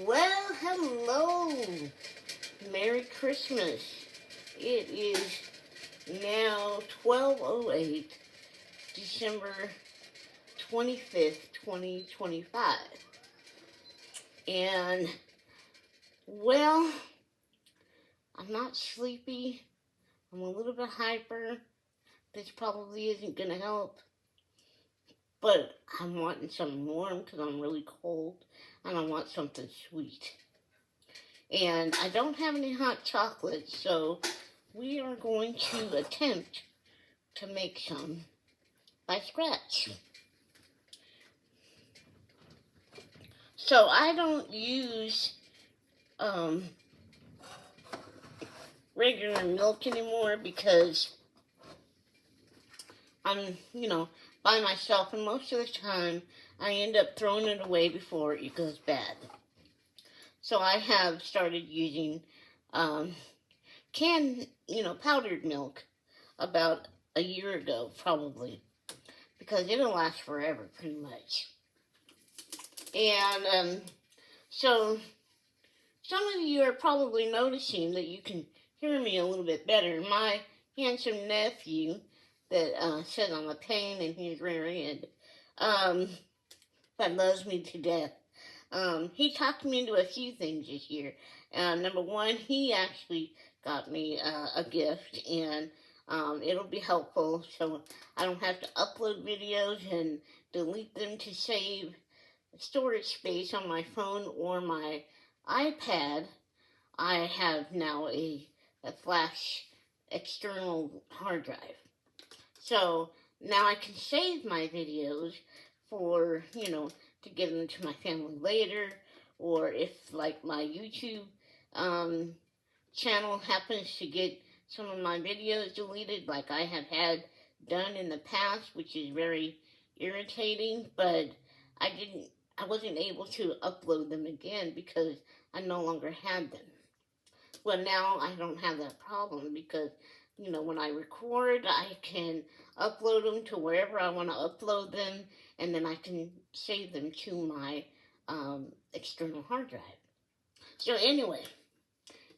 Well, hello. Merry Christmas. It is now 12:08, December 25th, 2025. And, well, I'm not sleepy. I'm a little bit hyper. This probably isn't going to help. But I'm wanting something warm because I'm really cold. And I want something sweet. And I don't have any hot chocolate, so we are going to attempt to make some by scratch. So I don't use regular milk anymore because I'm, by myself, and most of the time I end up throwing it away before it goes bad. So I have started using canned, powdered milk about a year ago, probably, because it'll last forever, pretty much. And so some of you are probably noticing that you can hear me a little bit better. My handsome nephew that says I'm a pain in his rear end, that loves me to death. He talked me into a few things this year. Number one, he actually got me a gift, and it'll be helpful so I don't have to upload videos and delete them to save storage space on my phone or my iPad. I have now a flash external hard drive. So now I can save my videos for, to give them to my family later, or if, like, my YouTube channel happens to get some of my videos deleted, like I have had done in the past, which is very irritating, but I wasn't able to upload them again because I no longer had them. Well, now I don't have that problem because, when I record, I can upload them to wherever I want to upload them, and then I can save them to my external hard drive. So anyway,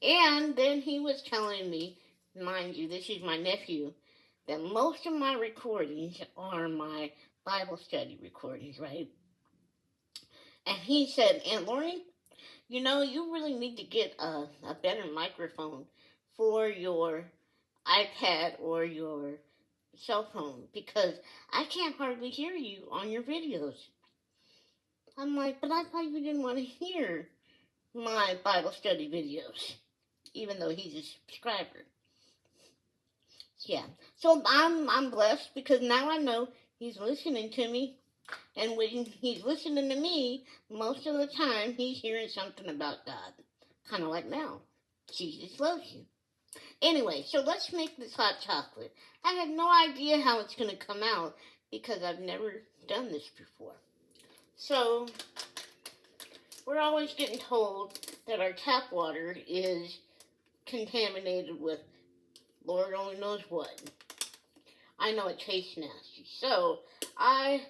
and then he was telling me, mind you, this is my nephew, that most of my recordings are my Bible study recordings, right? And he said, Aunt Lori, you really need to get a better microphone for your iPad or your cell phone because I can't hardly hear you on your videos. I'm like, but I thought you didn't want to hear my Bible study videos, even though he's a subscriber. Yeah, so I'm blessed because now I know he's listening to me, and when he's listening to me, most of the time he's hearing something about God, kind of like now. Jesus loves you. Anyway, so let's make this hot chocolate. I have no idea how it's going to come out because I've never done this before. So, we're always getting told that our tap water is contaminated with Lord only knows what. I know it tastes nasty. So, I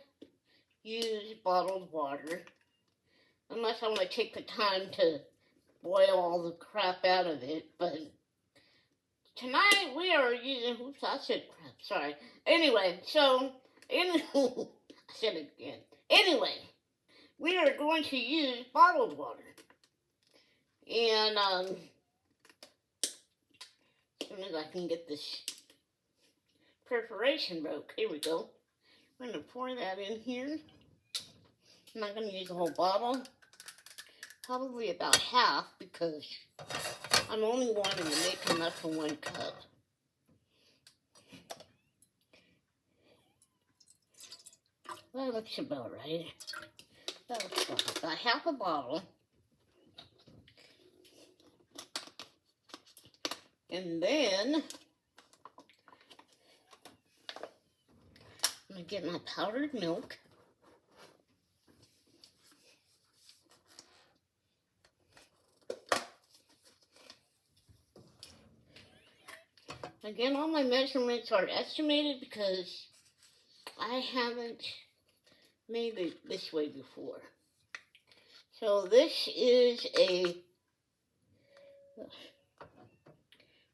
use bottled water unless I want to take the time to boil all the crap out of it, but tonight we are using, oops, I said crap, sorry. Anyway, so, I said it again. Anyway, we are going to use bottled water. And, as soon as I can get this perforation broke, here we go. I'm going to pour that in here. I'm not going to use the whole bottle. Probably about half because I'm only wanting to make enough for 1 cup. That looks about right. That looks about half a bottle. And then I'm going to get my powdered milk. Again, all my measurements are estimated because I haven't made it this way before. So this is a,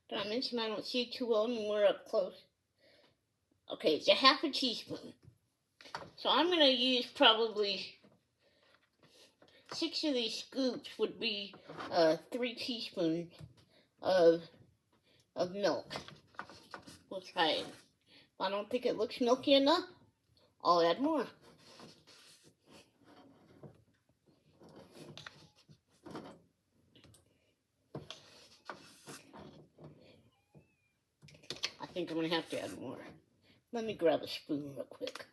did I mention I don't see too well when we're up close? Okay, it's a half a teaspoon. So I'm going to use probably 6 of these scoops would be 3 teaspoons of milk. We'll try it. If I don't think it looks milky enough, I'll add more. I think I'm going to have to add more. Let me grab a spoon real quick.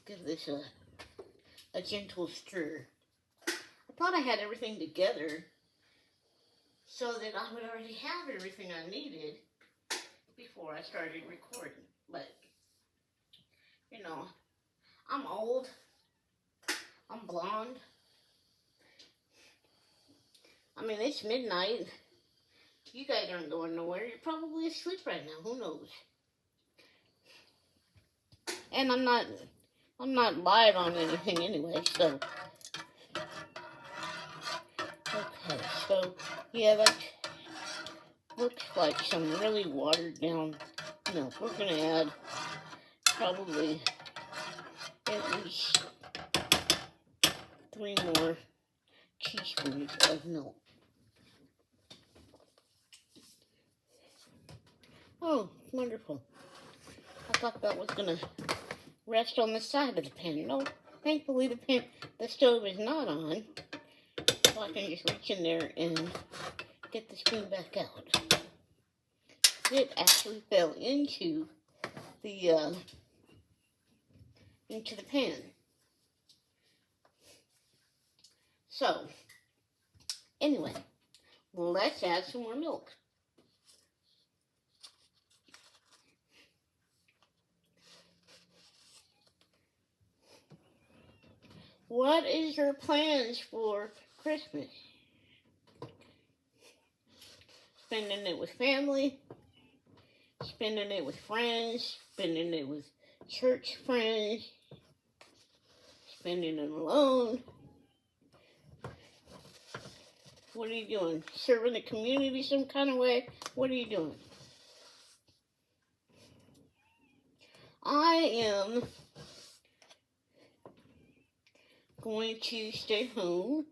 Give this a gentle stir. I thought I had everything together so that I would already have everything I needed before I started recording. But, you know, I'm old. I'm blonde. I mean, it's midnight. You guys aren't going nowhere. You're probably asleep right now. Who knows? And I'm not live on anything anyway, so. Okay, so, yeah, that looks like some really watered down milk. We're going to add probably at least 3 more teaspoons of milk. Oh, wonderful. I thought that was going to rest on the side of the pan. No, thankfully the stove is not on. So I can just reach in there and get the spoon back out. It actually fell into the pan. So, anyway, let's add some more milk. What is your plans for Christmas? Spending it with family, spending it with friends, spending it with church friends, spending it alone. What are you doing? Serving the community some kind of way? What are you doing? I am going to stay home.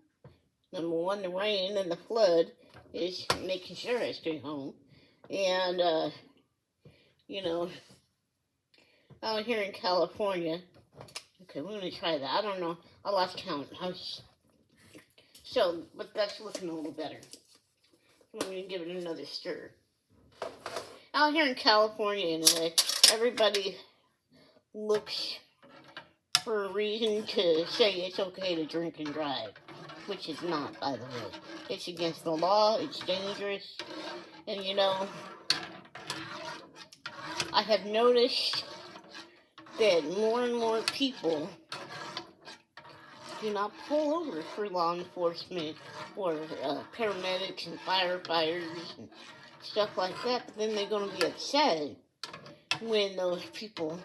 Number one, the rain and the flood is making sure I stay home. And, you know, out here in California, okay, we're going to try that. I don't know. I lost count. So, but that's looking a little better. I'm going to give it another stir. Out here in California, anyway, everybody looks for a reason to say it's okay to drink and drive, which is not, by the way. It's against the law, it's dangerous, and you know, I have noticed that more and more people do not pull over for law enforcement or paramedics and firefighters and stuff like that, but then they're going to be upset when those people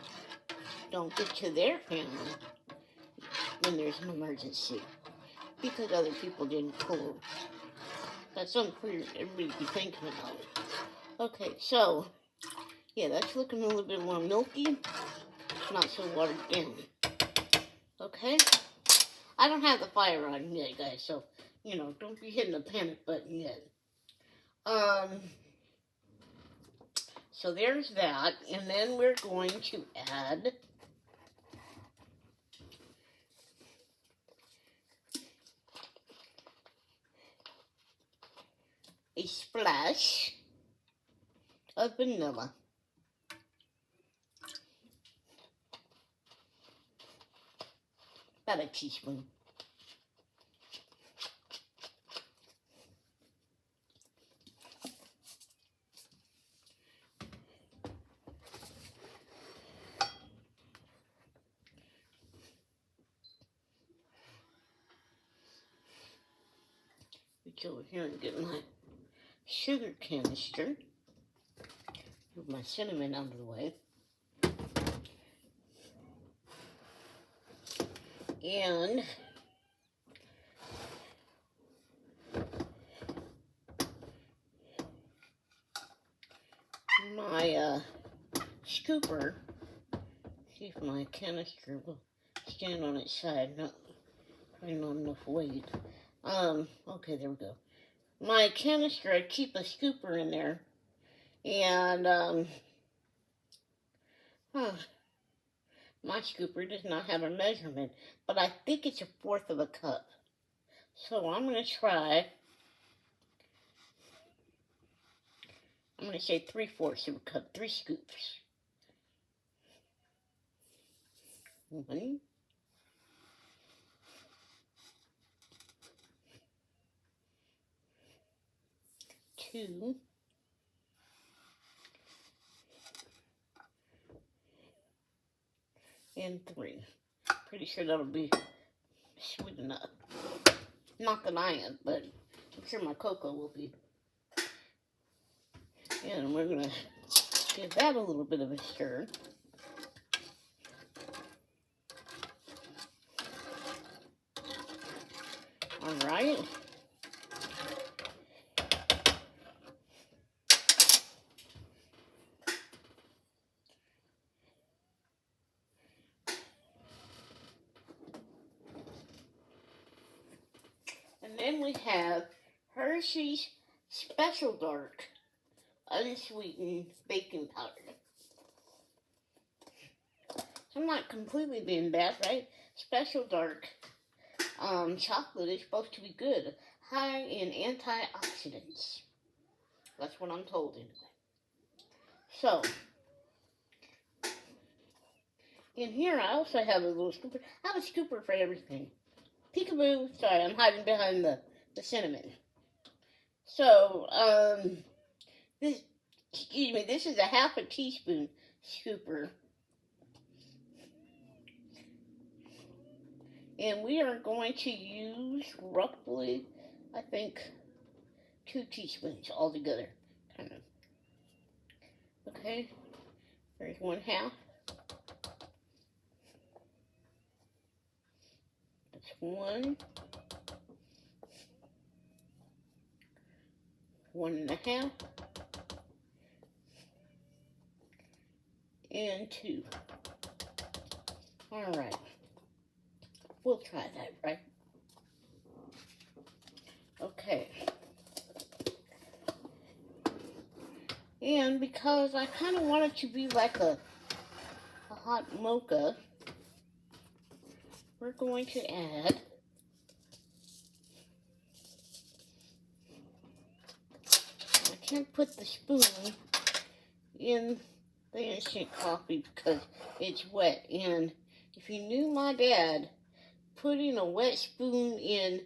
don't get to their family when there's an emergency because other people didn't pull over. That's something for everybody to be thinking about. Okay, so, yeah, that's looking a little bit more milky, not so watered down. Okay? I don't have the fire on yet, guys, so, you know, don't be hitting the panic button yet. So there's that, and then we're going to add a splash of vanilla. About a teaspoon. Reach over here and get my sugar canister. Move my cinnamon out of the way. And scooper. See if my canister will stand on its side. No, probably not enough weight. Okay, there we go. My canister, I keep a scooper in there. And, my scooper does not have a measurement, but I think it's 1/4 of a cup. So I'm going to try, I'm going to say 3/4 of a cup, 3 scoops. 1, 2, and 3. Pretty sure that'll be sweet enough. Not that I am, but I'm sure my cocoa will be. And we're going to give that a little bit of a stir. All right. And then we have Hershey's Special Dark Unsweetened Baking Powder. So I'm not completely being bad, right? Special Dark chocolate is supposed to be good, high in antioxidants. That's what I'm told anyway. So, in here I also have a little scooper. I have a scooper for everything. Peekaboo. Sorry, I'm hiding behind the cinnamon. So, this is a 1/2 teaspoon scooper. And we are going to use roughly, I think, 2 teaspoons altogether. Kind of. Okay, there's 1/2. That's 1. 1.5. And 2. All right. We'll try that, right? Okay. And because I kind of want it to be like a hot mocha, we're going to add I can't put the spoon in the instant coffee because it's wet. And if you knew my dad, putting a wet spoon in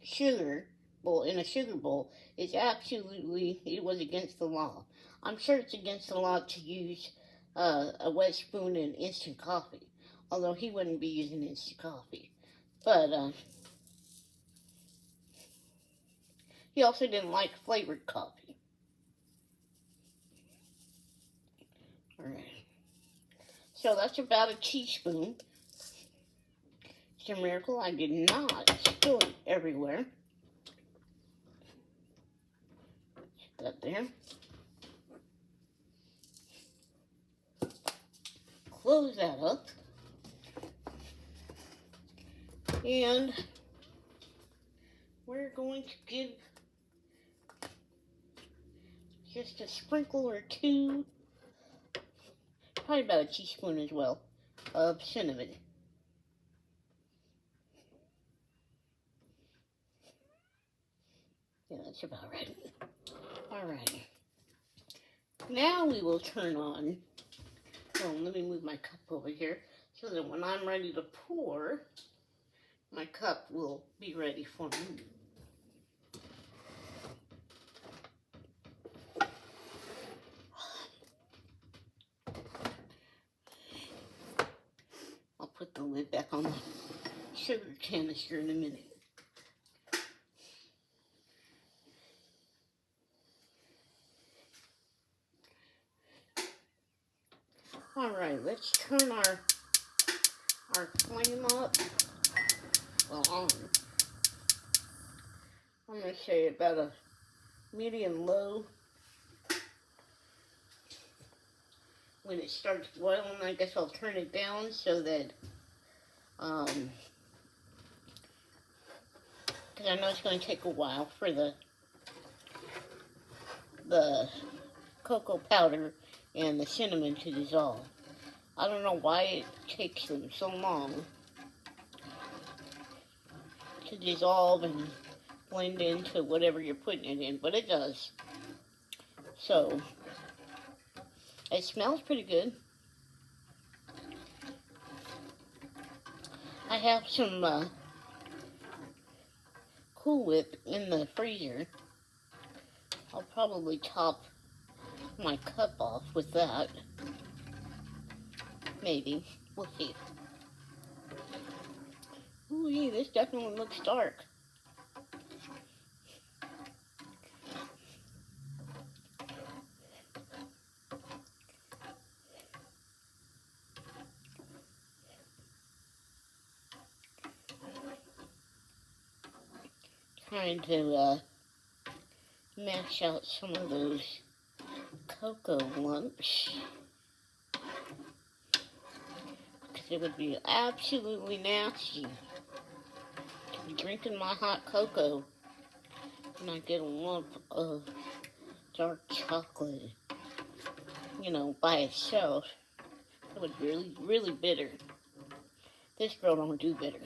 a sugar bowl is absolutely, it was against the law. I'm sure it's against the law to use a wet spoon in instant coffee, although he wouldn't be using instant coffee. But he also didn't like flavored coffee. Alright. So that's about a teaspoon. It's a miracle I did not spill it everywhere. Put that there. Close that up. And we're going to give just a sprinkle or 2, probably about a teaspoon as well, of cinnamon. Yeah, that's about right. Alright. Now we will turn on, let me move my cup over here so that when I'm ready to pour, my cup will be ready for me. I'll put the lid back on the sugar canister in a minute. Alright, let's turn our flame up. Well, I'm going to say about a medium low. when it starts boiling, I guess I'll turn it down so that, because I know it's going to take a while for the cocoa powder and the cinnamon to dissolve. I don't know why it takes them so long to dissolve and blend into whatever you're putting it in, but it does. So, it smells pretty good. I have some Cool Whip in the freezer. I'll probably top my cup off with that. Maybe. We'll see. Ooh, this definitely looks dark. Trying to mash out some of those cocoa lumps. Because it would be absolutely nasty to be drinking my hot cocoa and I get a lump of dark chocolate, by itself. It would be really, really bitter. This girl don't do bitter.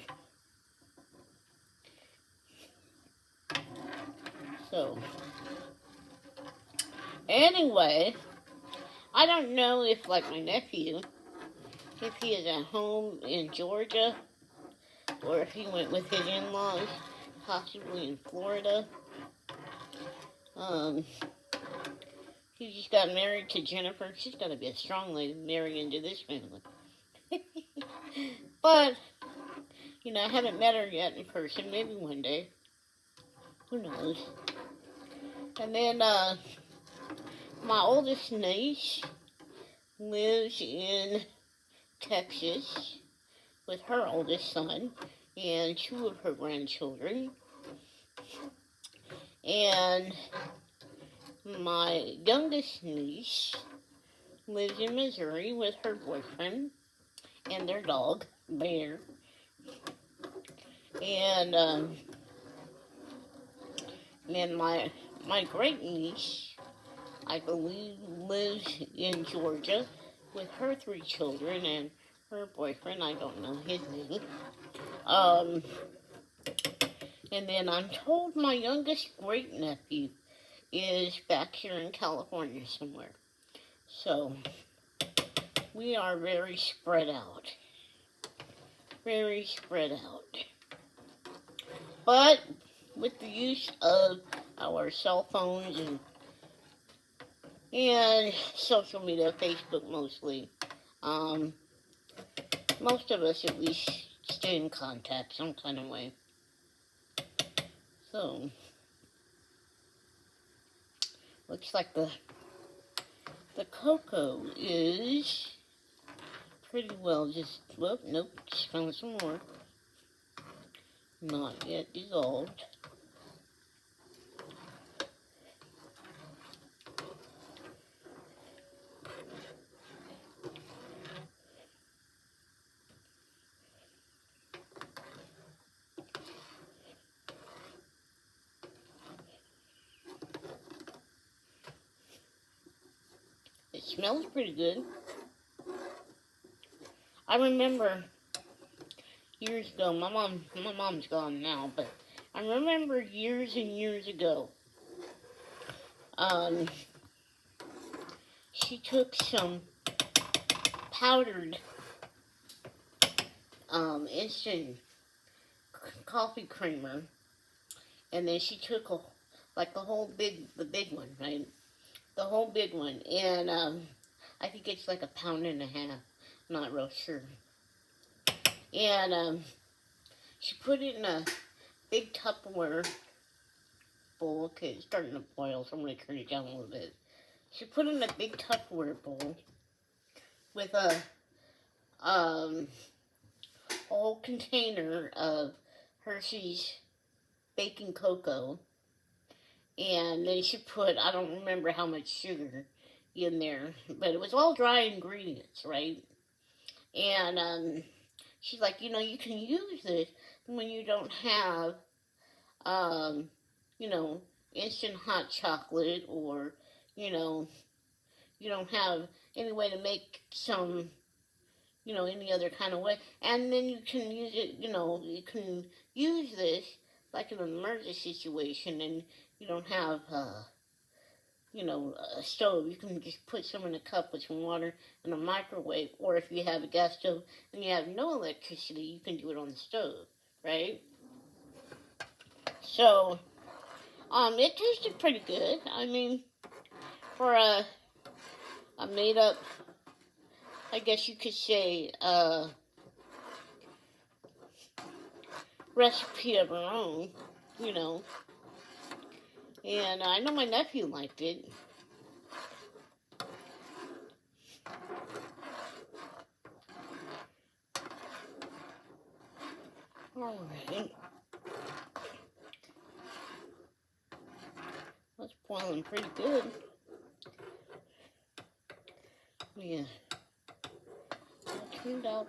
So, anyway, I don't know if, like my nephew, if he is at home in Georgia, or if he went with his in-laws, possibly in Florida. He just got married to Jennifer. She's got to be a strong lady to marry into this family. But, I haven't met her yet in person. Maybe one day. Who knows? And then, my oldest niece lives in Texas with her oldest son and 2 of her grandchildren. And my youngest niece lives in Missouri with her boyfriend and their dog, Bear. And then my great niece, I believe, lives in Georgia with her 3 children and her boyfriend. I don't know his name. And then I'm told my youngest great nephew is back here in California somewhere. So, we are very spread out. Very spread out. But, with the use of our cell phones and social media, Facebook mostly, most of us at least stay in contact some kind of way. So, looks like the cocoa is pretty well nope, just found some more. Not yet dissolved. It smells pretty good. I remember years ago, my mom's gone now, but I remember years and years ago, she took some powdered instant coffee creamer, and then she took the big one, right? The whole big one, and I think it's like 1.5 pounds. Not real sure. And she put it in a big Tupperware bowl. Okay, it's starting to boil, so I'm going to turn it down a little bit. She put it in a big Tupperware bowl with a whole container of Hershey's baking cocoa. And then she put, I don't remember how much sugar, in there, but it was all dry ingredients, right? And she's like, you can use this when you don't have, um, you know, instant hot chocolate, or, you know, you don't have any way to make some, any other kind of way. And then you can use it, you can use this like in an emergency situation, and you don't have, a stove. You can just put some in a cup with some water in a microwave, or if you have a gas stove and you have no electricity, you can do it on the stove, right? So, it tasted pretty good. I mean, for a made up, I guess you could say, recipe of her own, you know. And I know my nephew liked it. Alright. That's boiling pretty good. Yeah. I turned down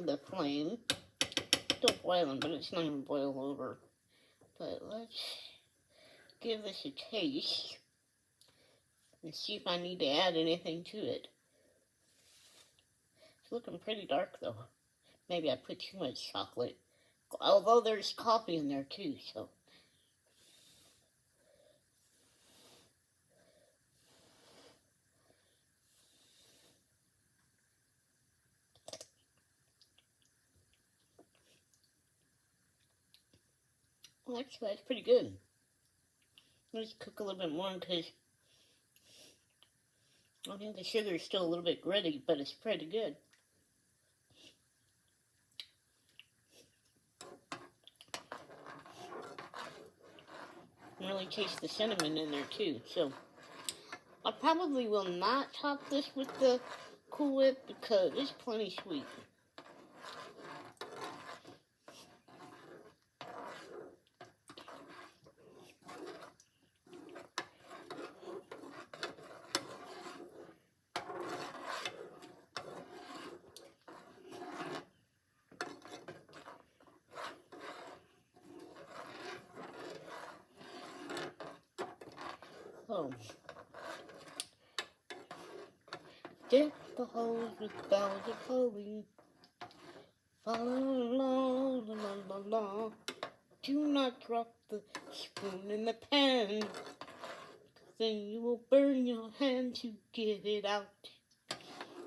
the flame. Still boiling, but it's not even boiled over. But let's give this a taste and see if I need to add anything to it. It's looking pretty dark though. Maybe I put too much chocolate. Although there's coffee in there too, so. Well, actually, that's pretty good. Let's cook a little bit more because I think the sugar is still a little bit gritty, but it's pretty good. You really taste the cinnamon in there too. So I probably will not top this with the Cool Whip because it's plenty sweet. Oh. Deck the halls with boughs of holly. Fa la la la la la. Do not drop the spoon in the pan, then you will burn your hand to get it out.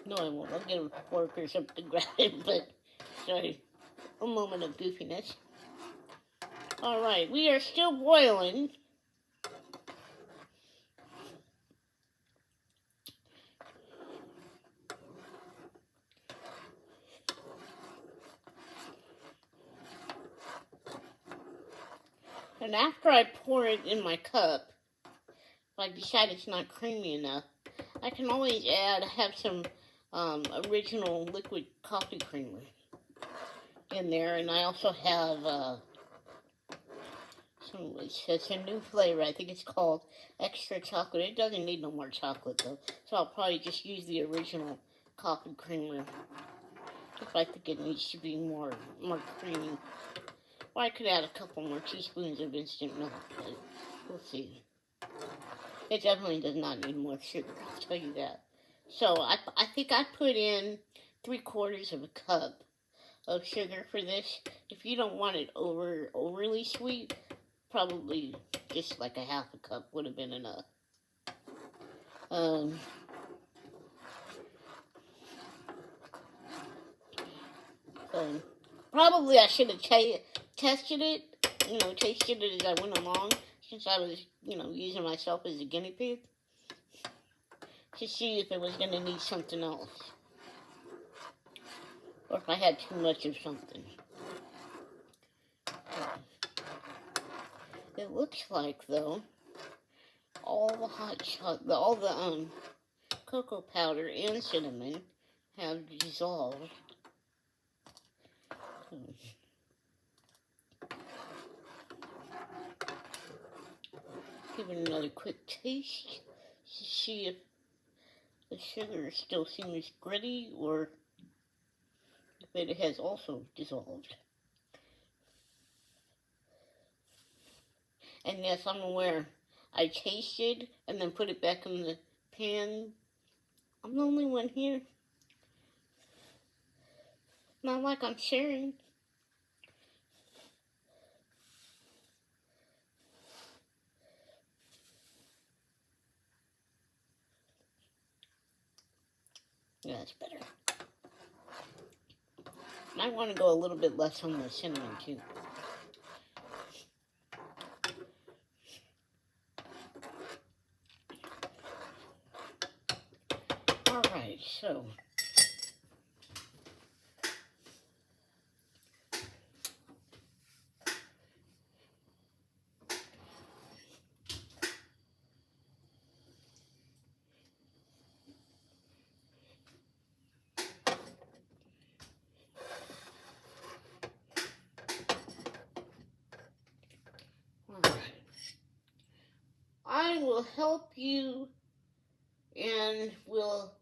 No, I won't. I'll get a fork or something to grab it, but sorry. A moment of goofiness. Alright, we are still boiling. And after I pour it in my cup, if I decide it's not creamy enough, I can always have some original liquid coffee creamer in there. And I also have it's a new flavor. I think it's called extra chocolate. It doesn't need no more chocolate though, so I'll probably just use the original coffee creamer if I think it needs to be more creamy. Or I could add a couple more teaspoons of instant milk, but we'll see. It definitely does not need more sugar, I'll tell you that. So I think I put in 3/4 of a cup of sugar for this. If you don't want it overly sweet, probably just like a half a cup would have been enough. Probably I should have tested it, tasted it as I went along, since I was, using myself as a guinea pig, to see if it was going to need something else, or if I had too much of something. It looks like, though, all the hot chocolate, all the cocoa powder and cinnamon have dissolved. Give it another quick taste, to see if the sugar still seems gritty or if it has also dissolved. And yes, I'm aware. I tasted and then put it back in the pan. I'm the only one here. Not like I'm sharing. Yeah, that's better. I want to go a little bit less on the cinnamon too. Alright, so I will help you and will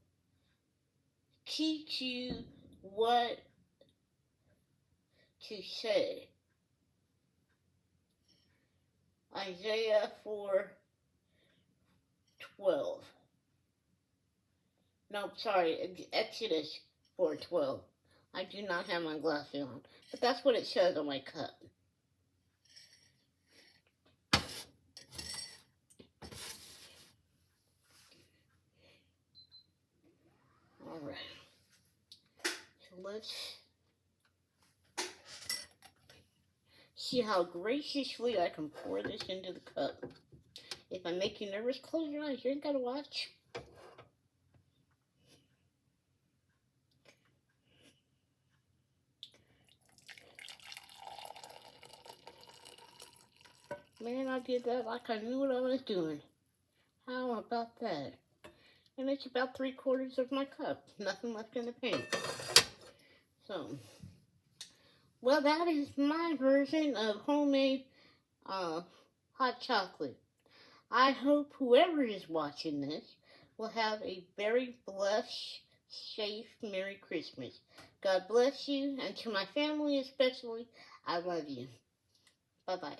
teach you what to say. Isaiah 4:12. No, sorry, Exodus 4:12. I do not have my glasses on, but that's what it says on my cup. Alright. So let's see how graciously I can pour this into the cup. If I make you nervous, close your eyes. You ain't gotta watch. Man, I did that like I knew what I was doing. How about that? And it's about 3/4 of my cup. Nothing left in the pan. So, well, that is my version of homemade hot chocolate. I hope whoever is watching this will have a very blessed, safe, Merry Christmas. God bless you, and to my family especially, I love you. Bye-bye.